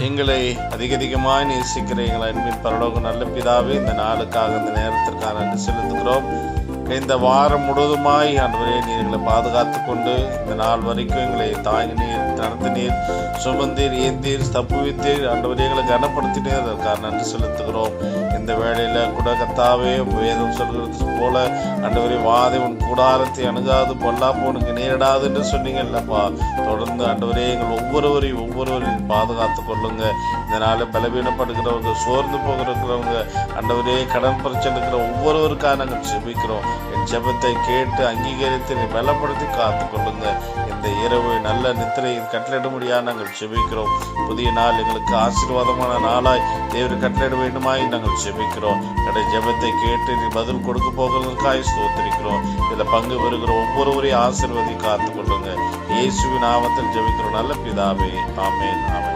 எங்களை அதிகமாய் நேசிக்கிற எங்கள் அன்பின் பரலோக நல்ல பிதாவே, இந்த நாளுக்காக இந்த நேரத்திற்காக நன்றி செலுத்துகிறோம். இந்த வாரம் முழுவதுமாய் ஆண்டவரே நீர் எங்களை பாதுகாத்து கொண்டு இந்த நாள் வரைக்கும் எங்களை தாங்கி நீர் நடத்தினீர், சுமந்தீர், ஏந்தீர், தப்புவித்தீர். ஆண்டவரே எங்களை கனப்படுத்தினீர், அதற்காக நன்றி செலுத்துகிறோம். இந்த வேளையில கூட கர்த்தாவே வேதம் சொல்கிறது போல ஆண்டவரே வாதை உன் கூடாரத்தை அணுகாது, பொல்லாப்பு உனக்கு நேரிடாது என்று சொன்னீங்க இல்லப்பா. தொடர்ந்து ஆண்டவரே எங்கள் ஒவ்வொருவரையும் பாதுகாத்து கொள்ளுங்க. இதனால பலவீனப்படுகிறவங்க, சோர்ந்து போகிறவங்க, ஆண்டவரே கடன் பிரச்சனை இருக்கிற ஒவ்வொருவருக்காக நாங்கள் ஜெபிக்கிறோம். என் ஜெபத்தை கேட்டு அங்கீகரித்து நீ பலப்படுத்தி காத்து கொள்ளுங்க. இந்த இரவு நல்ல நித்திரை கட்டளையிட முடியாது நாங்கள் ஜெபிக்கிறோம். புதிய நாள் எங்களுக்கு ஆசீர்வாதமான நாளாய் தேவன் கட்டளையிட வேண்டுமாய் நாங்கள் ஜெபிக்கிறோம். என்னுடைய ஜெபத்தை கேட்டு நீ பதில் கொடுக்க போகிறதற்காக ஸ்தோத்திரிக்கிறோம். இதில் பங்கு பெறுகிற ஒவ்வொருவரையும் ஆசீர்வதி காத்து கொள்ளுங்க. இயேசுவின் நாமத்தில் ஜெபிக்கிறோம் நல்ல பிதாவே, ஆமென், ஆமென்.